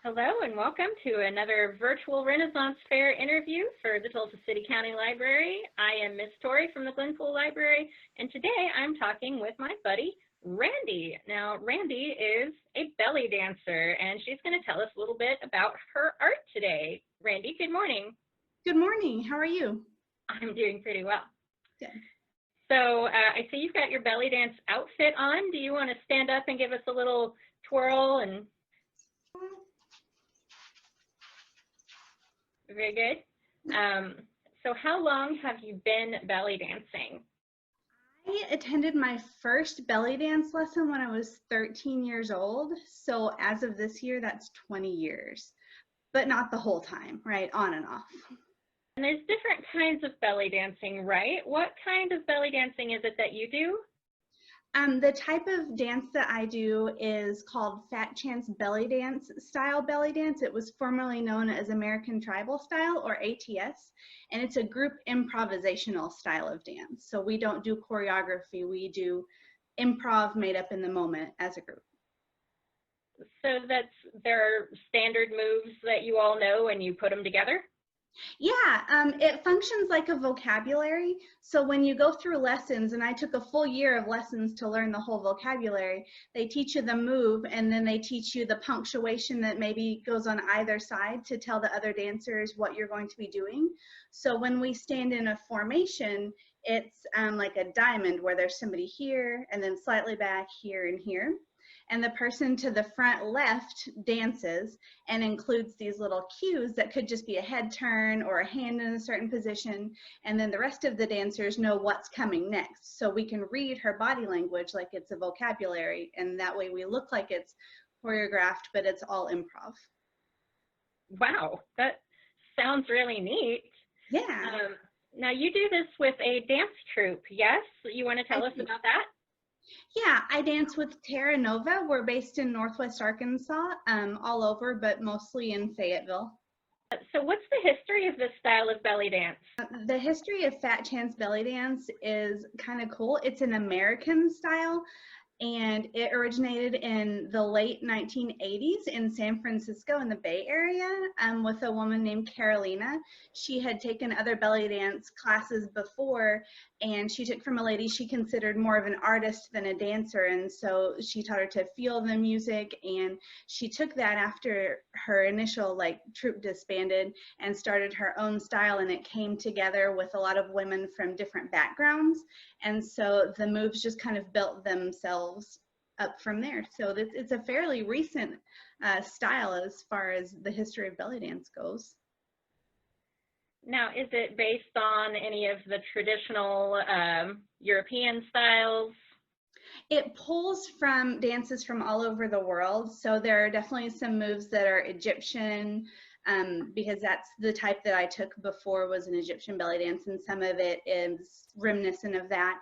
Hello and welcome to another virtual Renaissance Fair interview for the Tulsa City County Library. I am Miss Tori from the Glenpool Library, and today I'm talking with my buddy, Randy. Now, Randy is a belly dancer, and she's going to tell us a little bit about her art today. Randy, good morning. Good morning. How are you? I'm doing pretty well. Good. So I see you've got your belly dance outfit on. Do you want to stand up and give us a little twirl and very good. So how long have you been belly dancing? I attended my first belly dance lesson when I was 13 years old. So as of this year, that's 20 years, but not the whole time, right? On and off. And there's different kinds of belly dancing, right? What kind of belly dancing is it that you do? The type of dance that I do is called Fat Chance Belly Dance style belly dance. It was formerly known as American Tribal Style, or ATS, and it's a group improvisational style of dance. So we don't do choreography, we do improv made up in the moment as a group. So there are standard moves that you all know and you put them together? Yeah, it functions like a vocabulary. So when you go through lessons, and I took a full year of lessons to learn the whole vocabulary, they teach you the move and then they teach you the punctuation that maybe goes on either side to tell the other dancers what you're going to be doing. So when we stand in a formation, it's like a diamond where there's somebody here and then slightly back here and here. And the person to the front left dances and includes these little cues that could just be a head turn or a hand in a certain position. And then the rest of the dancers know what's coming next. So we can read her body language like it's a vocabulary. And that way we look like it's choreographed, but it's all improv. Wow, that sounds really neat. Yeah. Now you do this with a dance troupe, yes? You want to tell us about that? Yeah, I dance with Terra Nova. We're based in Northwest Arkansas, all over, but mostly in Fayetteville. So what's the history of this style of belly dance? The history of Fat Chance belly dance is kind of cool. It's an American style, and it originated in the late 1980s in San Francisco in the Bay Area with a woman named Carolina. She had taken other belly dance classes before, and she took from a lady she considered more of an artist than a dancer, and so she taught her to feel the music, and she took that after her initial troupe disbanded and started her own style, and it came together with a lot of women from different backgrounds, and so the moves just kind of built themselves up from there. So it's a fairly recent style as far as the history of belly dance goes. Now, is it based on any of the traditional European styles? It pulls from dances from all over the world. So there are definitely some moves that are Egyptian, because that's the type that I took before was an Egyptian belly dance, and some of it is reminiscent of that.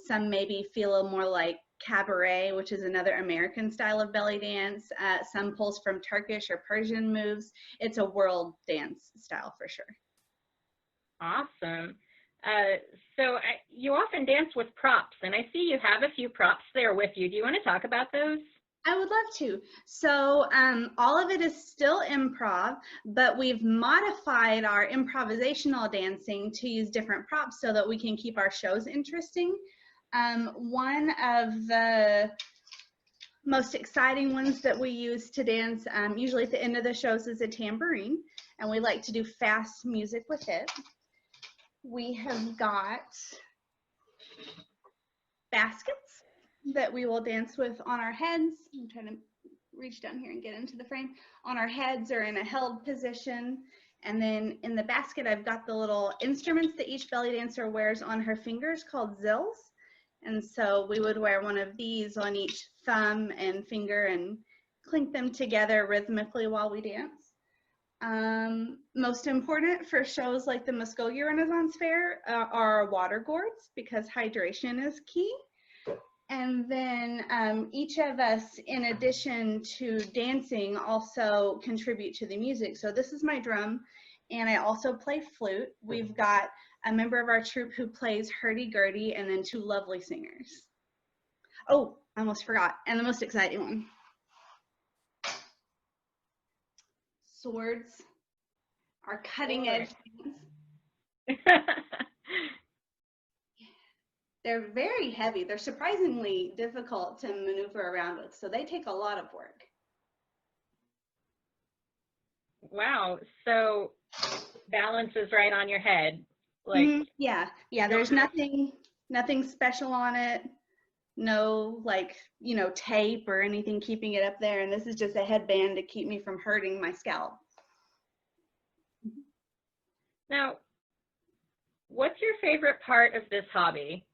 Some maybe feel a little more like cabaret, which is another American style of belly dance. Some pulls from Turkish or Persian moves. It's a world dance style for sure. Awesome. So you often dance with props, and I see you have a few props there with you. Do you want to talk about those? I would love to. So all of it is still improv, but we've modified our improvisational dancing to use different props so that we can keep our shows interesting. One of the most exciting ones that we use to dance, usually at the end of the shows, is a tambourine, and we like to do fast music with it. We have got baskets that we will dance with on our heads. I'm trying to reach down here and get into the frame. On our heads or in a held position. And then in the basket, I've got the little instruments that each belly dancer wears on her fingers called zills. And so we would wear one of these on each thumb and finger and clink them together rhythmically while we dance. Most important for shows like the Muskogee Renaissance Fair are water gourds, because hydration is key. And then each of us, in addition to dancing, also contribute to the music. So this is my drum, and I also play flute. We've got a member of our troupe who plays hurdy-gurdy, and then two lovely singers. Oh, I almost forgot, and the most exciting one. swords, our cutting edge things. They're very heavy. They're surprisingly difficult to maneuver around with, so they take a lot of work. Wow, so balance is right on your head. Like yeah, there's nothing special on it. No, like, you know, tape or anything keeping it up there, and this is just a headband to keep me from hurting my scalp. Now, what's your favorite part of this hobby?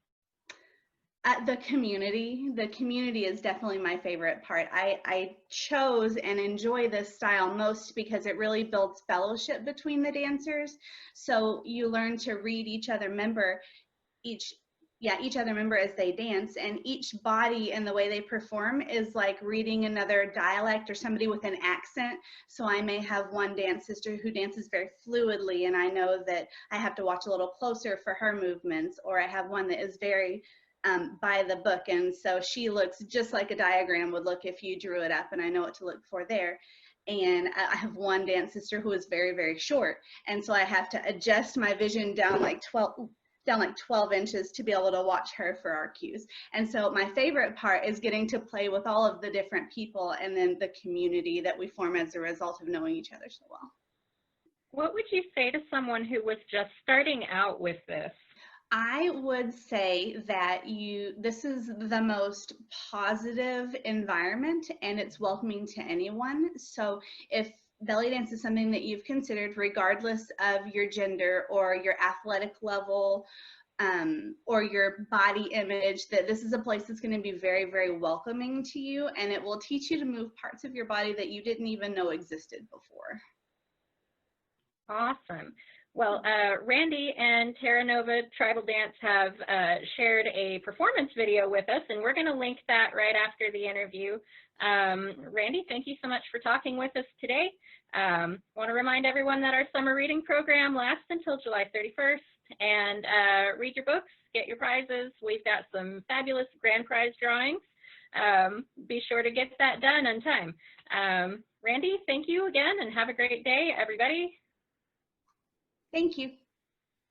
The community. The community is definitely my favorite part. I chose and enjoy this style most because it really builds fellowship between the dancers. So you learn to read each other member as they dance, and each body and the way they perform is like reading another dialect or somebody with an accent. So I may have one dance sister who dances very fluidly, and I know that I have to watch a little closer for her movements, or I have one that is very by the book, and so she looks just like a diagram would look if you drew it up, and I know what to look for there. And I have one dance sister who is very, very short, and so I have to adjust my vision down like 12 inches to be able to watch her for our cues. And so my favorite part is getting to play with all of the different people and then the community that we form as a result of knowing each other so well. What would you say to someone who was just starting out with this? I would say that this is the most positive environment, and it's welcoming to anyone. So if belly dance is something that you've considered, regardless of your gender or your athletic level, or your body image, that this is a place that's going to be very, very welcoming to you, and it will teach you to move parts of your body that you didn't even know existed before. Awesome. Well, Randy and Terra Nova Tribal Dance have shared a performance video with us, and we're going to link that right after the interview. Randy, thank you so much for talking with us today. Want to remind everyone that our summer reading program lasts until July 31st, and read your books, get your prizes. We've got some fabulous grand prize drawings. Be sure to get that done on time. Randy, thank you again, and have a great day, everybody. Thank you.